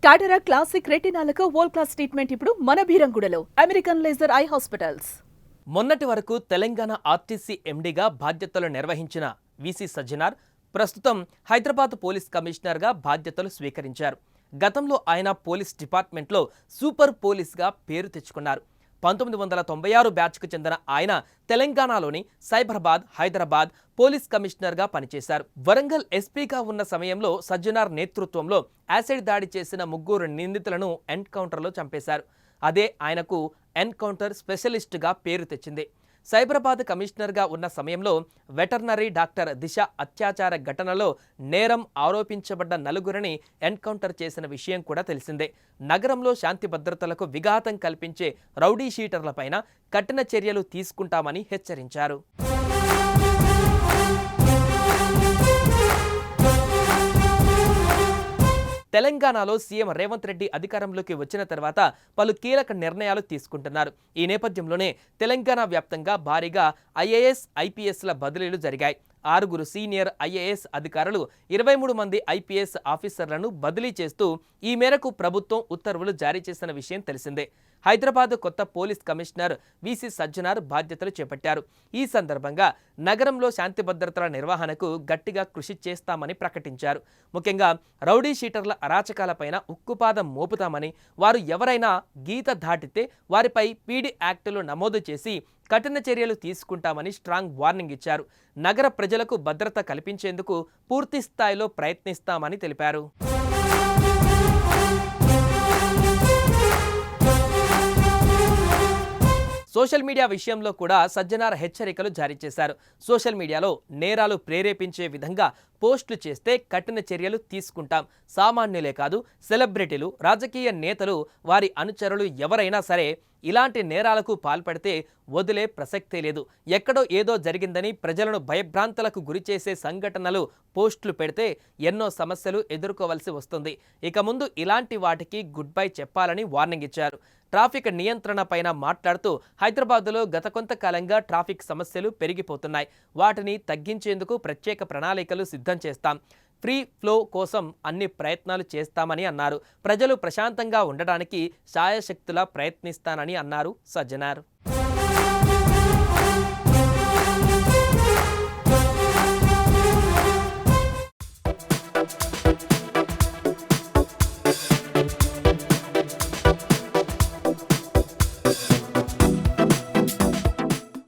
టాటరా classic రెటినాలకు world class treatment ఇప్పుడు మన భీరంగూడలో American laser eye hospitals. మొన్నటి వరకు తెలంగాణ ఆర్టీసీ ఎండీగా బాధ్యతలు నిర్వహించిన వీసీ సజ్జనార్ ప్రస్తుతం హైదరాబాద్ పోలీస్ కమిషనర్గా బాధ్యతలు స్వీకరించారు. గతంలో ఆయన పోలీస్ డిపార్ట్మెంట్లో సూపర్ పోలీస్గా పేరు తెచ్చుకున్నారు. 1996 బ్యాచ్కు చెందిన ఆయన తెలంగాణలోని సైబరాబాద్, హైదరాబాద్ పోలీస్ కమిషనర్గా పనిచేశారు. వరంగల్ ఎస్పీగా ఉన్న సమయంలో సజ్జనార్ నేతృత్వంలో యాసిడ్ దాడి చేసిన 3 నిందితులను ఎన్కౌంటర్లో చంపేశారు. అదే ఆయనకు ఎన్కౌంటర్ స్పెషలిస్టుగా పేరు తెచ్చింది. సైబరాబాద్ కమిషనర్గా ఉన్న సమయంలో వెటర్నరీ డాక్టర్ దిశ అత్యాచార ఘటనలో నేరం ఆరోపించబడ్డ 4 ఎన్కౌంటర్ చేసిన విషయం కూడా తెలిసిందే. నగరంలో శాంతి భద్రతలకు విఘాతం కల్పించే రౌడీ షీటర్లపైన కఠిన చర్యలు తీసుకుంటామని హెచ్చరించారు. తెలంగాణలో సీఎం రేవంత్ రెడ్డి అధికారంలోకి వచ్చిన తర్వాత పలు కీలక నిర్ణయాలు తీసుకుంటున్నారు. ఈ నేపథ్యంలోనే తెలంగాణ వ్యాప్తంగా భారీగా ఐఏఎస్, ఐపీఎస్ల బదిలీలు జరిగాయి. 6 సీనియర్ ఐఏఎస్ అధికారులు, 23 మంది ఐపీఎస్ ఆఫీసర్లను బదిలీ చేస్తూ ఈ మేరకు ప్రభుత్వం ఉత్తర్వులు జారీ చేసిన విషయం తెలిసిందే. హైదరాబాద్ కొత్త పోలీస్ కమిషనర్ వీసీ సజ్జనార్ బాధ్యతలు చేపట్టారు. ఈ సందర్భంగా నగరంలో శాంతి భద్రతల నిర్వహణకు గట్టిగా కృషి చేస్తామని ప్రకటించారు. ముఖ్యంగా రౌడీ షీటర్ల అరాచకాలపైన ఉక్కుపాదం మోపుతామని, వారు ఎవరైనా గీత దాటితే వారిపై పీడీ యాక్టులు నమోదు చేసి కఠిన చర్యలు తీసుకుంటామని స్ట్రాంగ్ వార్నింగ్ ఇచ్చారు. నగర ప్రజలకు భద్రత కల్పించేందుకు పూర్తి స్థాయిలో ప్రయత్నిస్తామని తెలిపారు. సోషల్ మీడియా విషయంలో కూడా సజ్జనార్ హెచ్చరికలు జారీ చేశారు. సోషల్ మీడియాలో నేరాలు ప్రేరేపించే విధంగా పోస్టులు చేస్తే కఠిన చర్యలు తీసుకుంటాం. సామాన్యులే కాదు, సెలబ్రిటీలు, రాజకీయ నేతలు, వారి అనుచరులు ఎవరైనా సరే ఇలాంటి నేరాలకు పాల్పడితే వదిలే ప్రసక్తే లేదు. ఎక్కడో ఏదో జరిగిందని ప్రజలను భయభ్రాంతులకు గురిచేసే సంఘటనలు పోస్టులు పెడితే ఎన్నో సమస్యలు ఎదుర్కోవలసి వస్తుంది. ఇక ముందు ఇలాంటి వాటికి గుడ్ బై చెప్పాలని వార్నింగ్ ఇచ్చారు. ట్రాఫిక్ నియంత్రణ పైన మాట్లాడుతూ హైదరాబాద్లో గత కొంతకాలంగా ట్రాఫిక్ సమస్యలు పెరిగిపోతున్నాయి. వాటిని తగ్గించేందుకు ప్రత్యేక ప్రణాళికలు సిద్ధం చేస్తాం. ఫ్రీ ఫ్లో కోసం అన్ని ప్రయత్నాలు చేస్తామని అన్నారు. ప్రజలు ప్రశాంతంగా ఉండడానికి శాయశక్తులా ప్రయత్నిస్తానని అన్నారు సజ్జనార్.